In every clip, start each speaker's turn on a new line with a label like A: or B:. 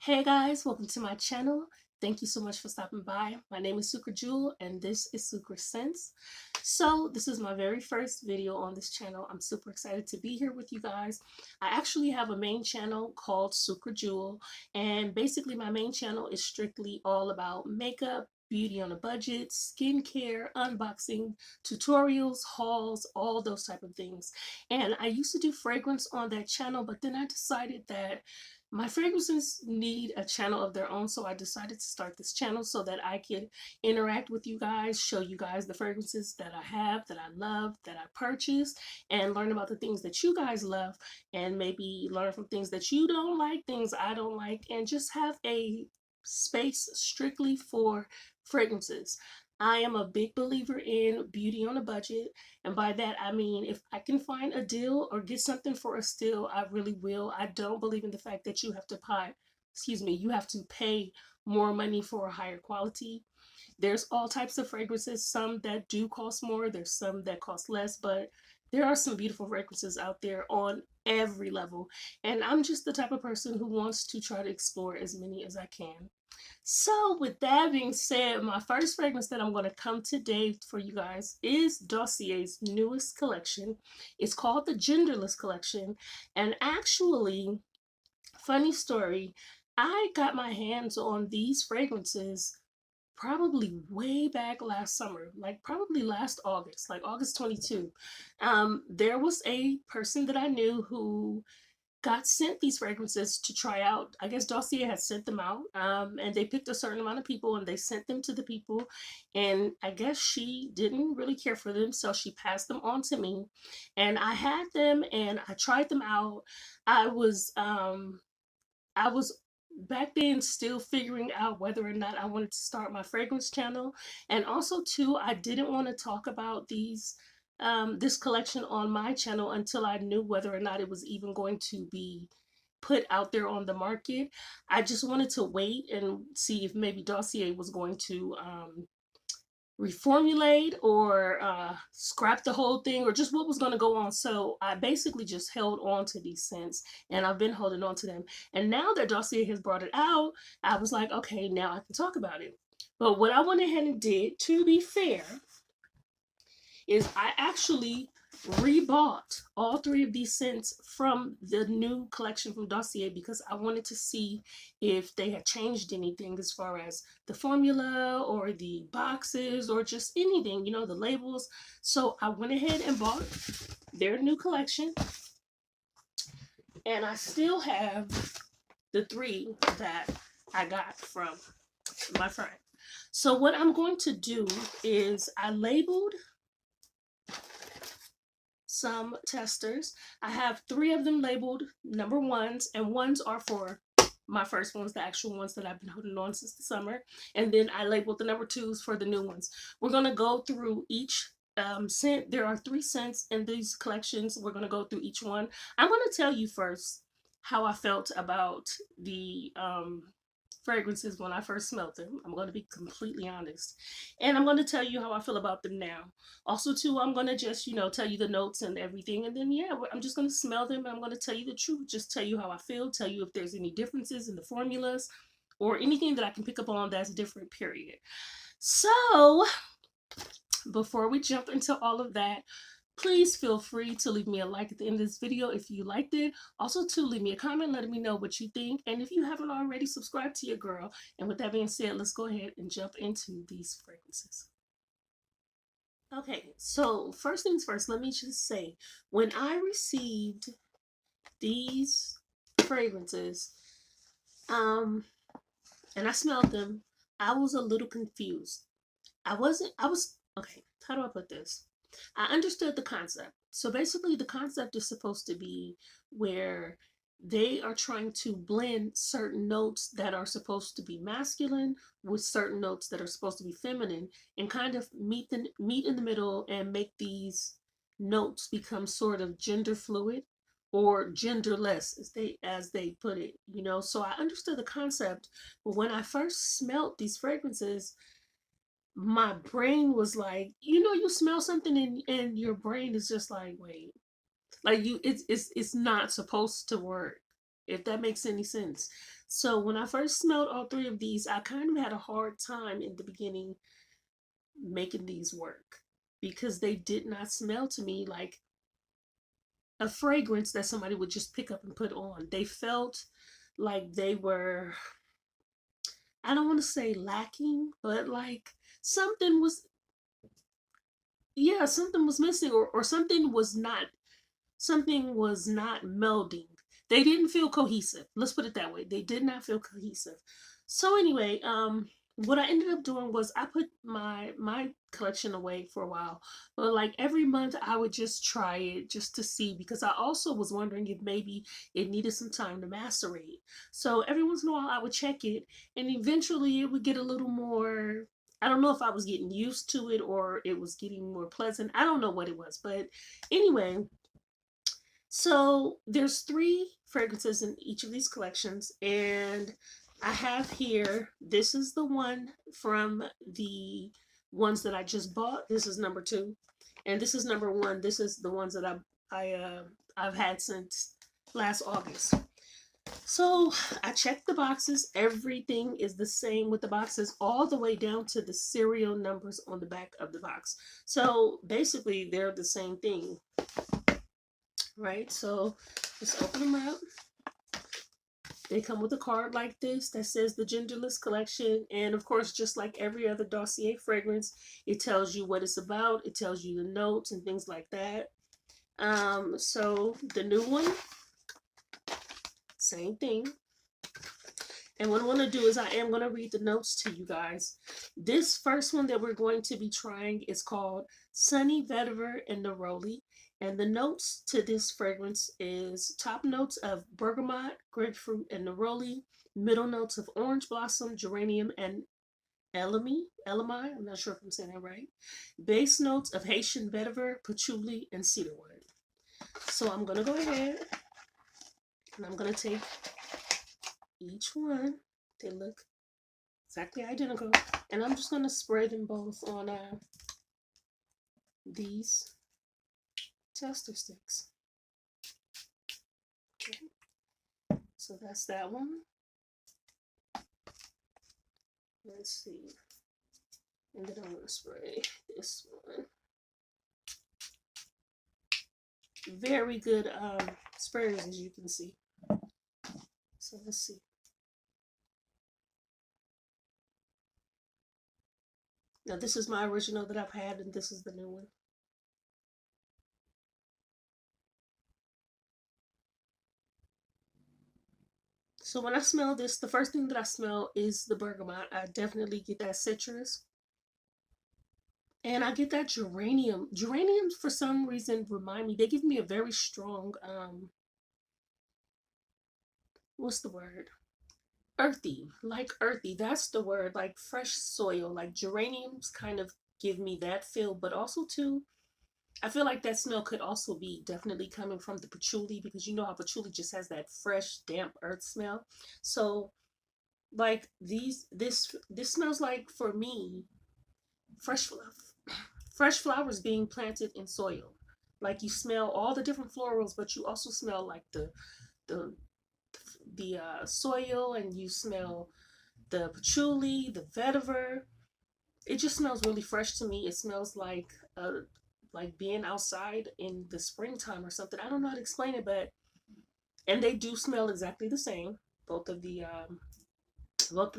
A: Hey guys, welcome to my channel. Thank you so much for stopping by. My name is Sucre Jewel and this is Sucre Sense. So this is my very first video on this channel. I'm super excited to be here with you guys. I actually have a main channel called Sucre Jewel, and basically my main channel is strictly all about makeup, beauty on a budget, skincare, unboxing, tutorials, hauls, all those type of things. And I used to do fragrance on that channel, but then I decided that my fragrances need a channel of their own, so I decided to start this channel so that I could interact with you guys, show you guys the fragrances that I have, that I love, that I purchased, and learn about the things that you guys love, and maybe learn from things that you don't like, things I don't like, and just have a space strictly for fragrances. I am a big believer in beauty on a budget, and by that I mean if I can find a deal or get something for a steal, I really will. I don't believe in the fact that you have to you have to pay more money for a higher quality. There's all types of fragrances, some that do cost more, there's some that cost less, but there are some beautiful fragrances out there on every level. And I'm just the type of person who wants to try to explore as many as I can. So, with that being said, my first fragrance that I'm going to come today for you guys is Dossier's newest collection. It's called the Genderless collection. And actually, funny story, I got my hands on these fragrances probably way back last summer, like probably last August, like August 22. There was a person that I knew who got sent these fragrances to try out. I guess Dossier had sent them out, and they picked a certain amount of people and they sent them to the people. And I guess she didn't really care for them, so she passed them on to me. And I had them and I tried them out. I was I was back then still figuring out whether or not I wanted to start my fragrance channel. And also too, I didn't want to talk about this collection on my channel until I knew whether or not it was even going to be put out there on the market. I just wanted to wait and see if maybe Dossier was going to reformulate or scrap the whole thing, or just what was going to go on. So I basically just held on to these scents, and I've been holding on to them. And now that Dossier has brought it out, I was like, okay, now I can talk about it. But what I went ahead and did, to be fair, is I actually rebought all three of these scents from the new collection from Dossier because I wanted to see if they had changed anything as far as the formula or the boxes or just anything, you know, the labels. So I went ahead and bought their new collection, and I still have the three that I got from my friend. So what I'm going to do is I labeled some testers. I have three of them labeled number ones, and ones are for my first ones, the actual ones that I've been holding on since the summer. And then I labeled the number twos for the new ones. We're going to go through each scent. There are three scents in these collections. We're going to go through each one. I'm going to tell you first how I felt about the fragrances when I first smelled them. I'm going to be completely honest. And I'm going to tell you how I feel about them now. Also, too, I'm going to just, you know, tell you the notes and everything. And then, yeah, I'm just going to smell them and I'm going to tell you the truth. Just tell you how I feel, tell you if there's any differences in the formulas or anything that I can pick up on that's different, period. So, before we jump into all of that, please feel free to leave me a like at the end of this video if you liked it. Also, to leave me a comment letting me know what you think. And if you haven't already, subscribe to your girl. And with that being said, let's go ahead and jump into these fragrances. Okay, so first things first, let me just say, when I received these fragrances, and I smelled them, I was a little confused. Okay, how do I put this? I understood the concept. So basically, the concept is supposed to be where they are trying to blend certain notes that are supposed to be masculine with certain notes that are supposed to be feminine, and kind of meet in the middle and make these notes become sort of gender fluid or genderless, as they put it. You know, so I understood the concept, but when I first smelled these fragrances, my brain was like, you know, you smell something and your brain is just like, wait, like it's not supposed to work, if that makes any sense. So when I first smelled all three of these, I kind of had a hard time in the beginning making these work because they did not smell to me like a fragrance that somebody would just pick up and put on. They felt like they were, I don't want to say lacking, but like something was, yeah, something was missing, or something was not melding. They didn't feel cohesive. Let's put it that way. They did not feel cohesive. So anyway, what I ended up doing was I put my collection away for a while. But like every month I would just try it just to see, because I also was wondering if maybe it needed some time to macerate. So every once in a while I would check it, and eventually it would get a little more, I don't know if I was getting used to it or it was getting more pleasant. I don't know what it was, but anyway, so there's three fragrances in each of these collections, and I have here, this is the one from the ones that I just bought. This is number 2, and this is number 1. This is the ones that I've had since last August. So I checked the boxes. Everything is the same with the boxes, all the way down to the serial numbers on the back of the box. So basically, they're the same thing, right? So just open them up. They come with a card like this that says the Genderless collection. And of course, just like every other Dossier fragrance, it tells you what it's about. It tells you the notes and things like that. So the new one, same thing. And what I want to do is I am going to read the notes to you guys. This first one that we're going to be trying is called Sunny Vetiver and Neroli. And the notes to this fragrance is top notes of bergamot, grapefruit, and neroli. Middle notes of orange blossom, geranium, and elemi. I'm not sure if I'm saying that right. Base notes of Haitian vetiver, patchouli, and cedarwood. So I'm going to go ahead and I'm going to take each one. They look exactly identical, and I'm just going to spray them both on these tester sticks. Okay. So that's that one. Let's see. And then I'm going to spray this one. Very good sprayers, as you can see. So let's see. Now this is my original that I've had, and this is the new one. So when I smell this, the first thing that I smell is the bergamot. I definitely get that citrus. And I get that geranium. Geraniums, for some reason, remind me, they give me a very strong, what's the word? Earthy, like earthy. That's the word, like fresh soil. Like geraniums kind of give me that feel, but also too, I feel like that smell could also be definitely coming from the patchouli, because you know how patchouli just has that fresh, damp earth smell. So like this smells like, for me, fresh fresh flowers being planted in soil. Like you smell all the different florals, but you also smell like the soil, and you smell the patchouli, the vetiver. It just smells really fresh to me. It smells like being outside in the springtime or something. I don't know how to explain it, but and they do smell exactly the same. Both of the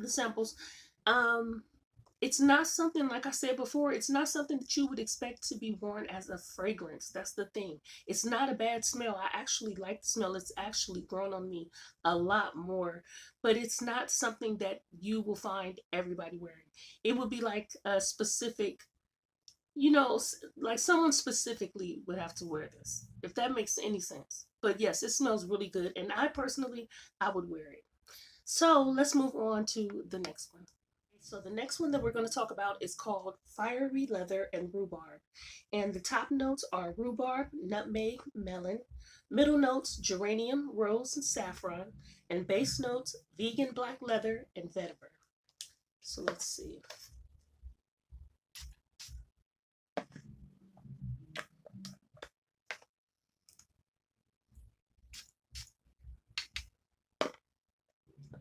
A: samples. Um, it's not something, like I said before, it's not something that you would expect to be worn as a fragrance. That's the thing. It's not a bad smell. I actually like the smell. It's actually grown on me a lot more, but it's not something that you will find everybody wearing. It would be like a specific, like someone specifically would have to wear this, if that makes any sense. But yes, it smells really good, and I personally, I would wear it. So let's move on to the next one. So the next one that we're going to talk about is called Fiery Leather and Rhubarb. And the top notes are rhubarb, nutmeg, melon. Middle notes, geranium, rose, and saffron. And base notes, vegan black leather and vetiver. So let's see.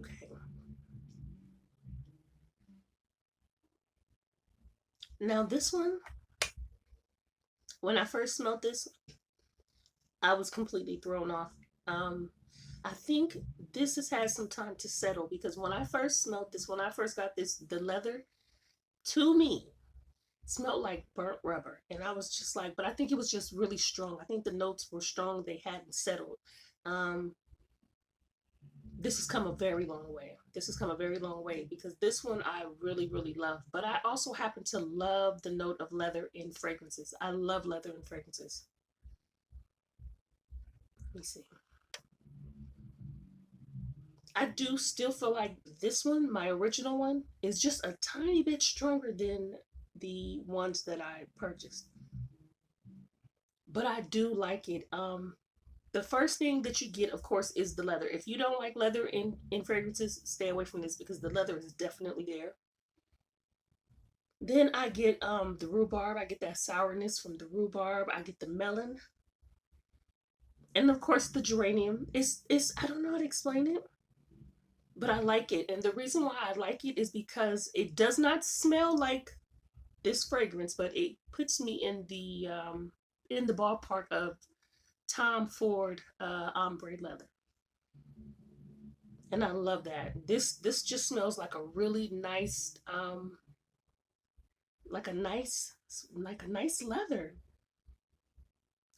A: Okay. Now this one, when I first smelled this, I was completely thrown off. Um, I think this has had some time to settle because when I first smelled this, when I first got this, the leather to me smelled like burnt rubber. And I was just like, but I think it was just really strong. I think the notes were strong. They hadn't settled. Um, this has come a very long way. This has come a very long way because this one I really, really love. But I also happen to love the note of leather in fragrances. I love leather in fragrances. Let me see. I do still feel like this one, my original one, is just a tiny bit stronger than the ones that I purchased. But I do like it. The first thing that you get, of course, is the leather. If you don't like leather in fragrances, stay away from this because the leather is definitely there. Then I get the rhubarb. I get that sourness from the rhubarb. I get the melon, and of course the geranium. It's I don't know how to explain it, but I like it. And the reason why I like it is because it does not smell like this fragrance, but it puts me in the ballpark of Tom Ford ombre leather, and I love that. This just smells like a really nice like a nice like a nice leather.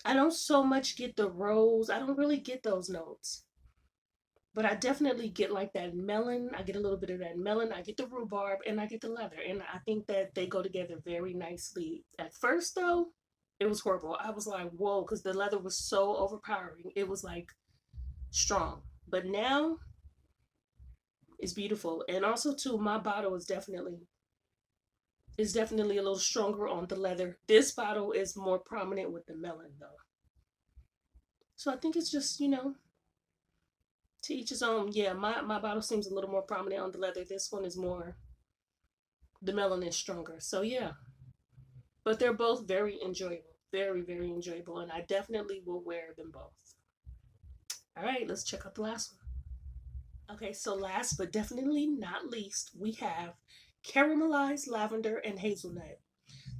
A: I don't so much get the rose. I don't really get those notes. But I definitely get like that melon. I get a little bit of that melon. I get the rhubarb and I get the leather. And I think that they go together very nicely. At first, though, it was horrible. I was like, whoa, because the leather was so overpowering. It was like strong. But now it's beautiful. And also, too, my bottle is definitely a little stronger on the leather. This bottle is more prominent with the melon, though. So I think it's just, to each his own. Yeah, my bottle seems a little more prominent on the leather. This one is more, the melon is stronger. So yeah, but they're both very enjoyable. Very, very enjoyable. And I definitely will wear them both. All right, let's check out the last one. Okay, so last but definitely not least, we have caramelized lavender and hazelnut.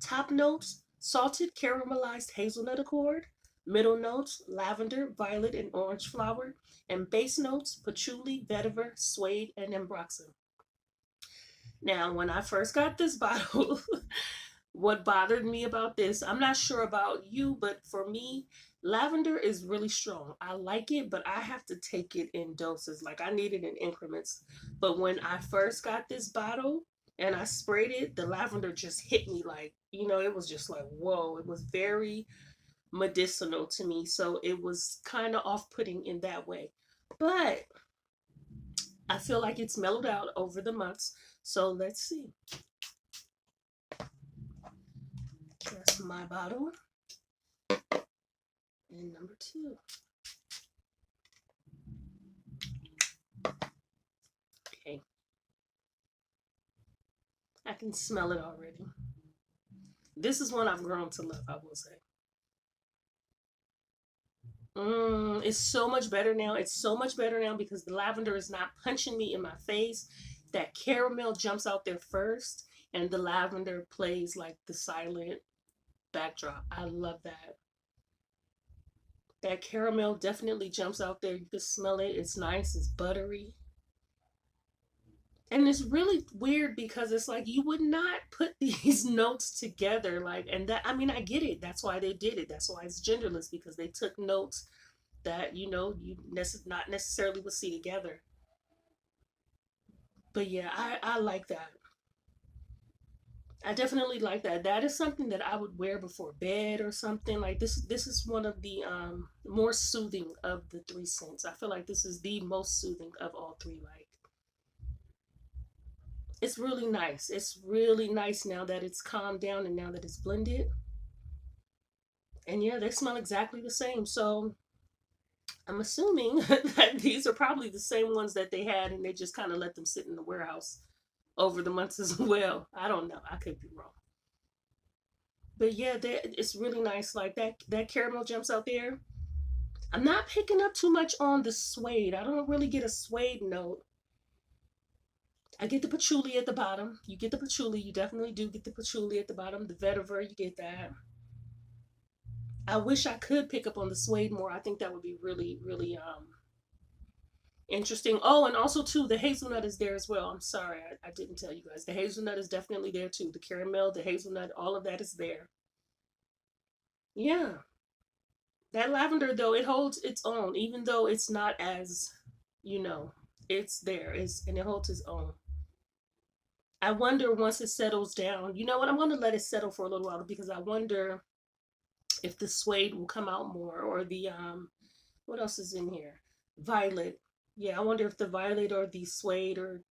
A: Top notes, salted caramelized hazelnut accord. Middle notes, lavender, violet, and orange flower. And base notes, patchouli, vetiver, suede, and ambroxan. Now, when I first got this bottle, what bothered me about this, I'm not sure about you, but for me, lavender is really strong. I like it, but I have to take it in doses. Like I need it in increments. But when I first got this bottle and I sprayed it, the lavender just hit me like, it was just like, whoa, it was very medicinal to me. So it was kind of off putting in that way. But I feel like it's mellowed out over the months. So let's see. That's my bottle. And number two. Okay. I can smell it already. This is one I've grown to love, I will say. It's so much better now. It's so much better now because the lavender is not punching me in my face. That caramel jumps out there first, and the lavender plays like the silent backdrop. I love that. That caramel definitely jumps out there. You can smell it. It's nice. It's buttery. And it's really weird because it's like you would not put these notes together. Like, and that, I mean, I get it. That's why they did it. That's why it's genderless because they took notes that, not necessarily would see together. But yeah, I like that. I definitely like that. That is something that I would wear before bed or something. Like this is one of the more soothing of the three scents. I feel like this is the most soothing of all three. Like it's really nice. It's really nice now that it's calmed down and now that it's blended. And yeah, they smell exactly the same. So I'm assuming that these are probably the same ones that they had and they just kind of let them sit in the warehouse over the months as well. I don't know. I could be wrong. But yeah, it's really nice. Like that caramel jumps out there. I'm not picking up too much on the suede. I don't really get a suede note. I get the patchouli at the bottom. You get the patchouli. You definitely do get the patchouli at the bottom. The vetiver, you get that. I wish I could pick up on the suede more. I think that would be really, really interesting. Oh, and also too, the hazelnut is there as well. I'm sorry, I didn't tell you guys. The hazelnut is definitely there too. The caramel, the hazelnut, all of that is there. Yeah. That lavender though, it holds its own, even though it's not as, you know, it's there. It's and it holds its own. I wonder once it settles down. You know what? I'm gonna let it settle for a little while because I wonder if the suede will come out more or the what else is in here? Violet. Yeah, I wonder if the violet or the suede or,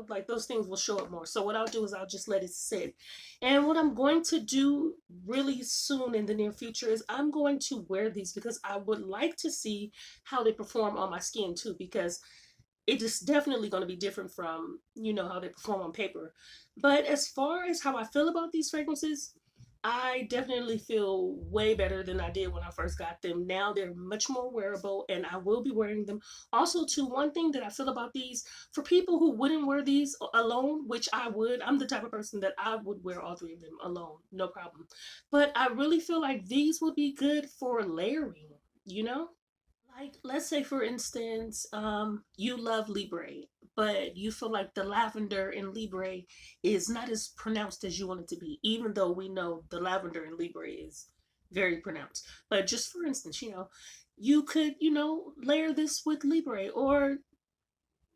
A: like those things will show up more. So what I'll do is I'll just let it sit. And what I'm going to do really soon in the near future is I'm going to wear these because I would like to see how they perform on my skin too, because it is definitely going to be different from, how they perform on paper. But as far as how I feel about these fragrances, I definitely feel way better than I did when I first got them. Now they're much more wearable and I will be wearing them. Also, too, one thing that I feel about these, for people who wouldn't wear these alone, which I would, I'm the type of person that I would wear all three of them alone, no problem. But I really feel like these would be good for layering, you know? Like, let's say for instance, you love Libre, but you feel like the lavender in Libre is not as pronounced as you want it to be, even though we know the lavender in Libre is very pronounced. But just for instance, you could, layer this with Libre, or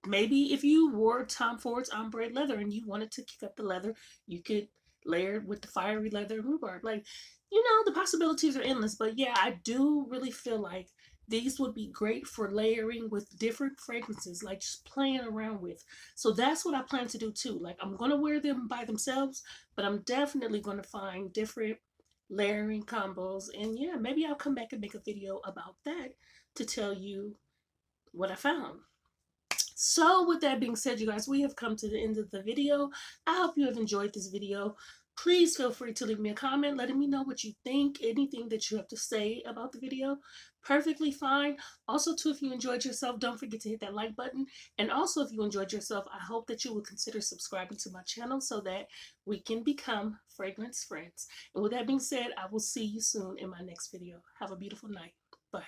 A: maybe if you wore Tom Ford's ombre leather and you wanted to kick up the leather, you could layer it with the fiery leather rhubarb. Like, the possibilities are endless. But yeah, I do really feel like these would be great for layering with different fragrances, like just playing around with. So that's what I plan to do too. Like, I'm going to wear them by themselves, but I'm definitely going to find different layering combos. And yeah, maybe I'll come back and make a video about that to tell you what I found. So with that being said, you guys, we have come to the end of the video. I hope you have enjoyed this video. Please feel free to leave me a comment letting me know what you think, anything that you have to say about the video. Perfectly fine. Also, too, if you enjoyed yourself, don't forget to hit that like button. And also, if you enjoyed yourself, I hope that you will consider subscribing to my channel so that we can become fragrance friends. And with that being said, I will see you soon in my next video. Have a beautiful night. Bye.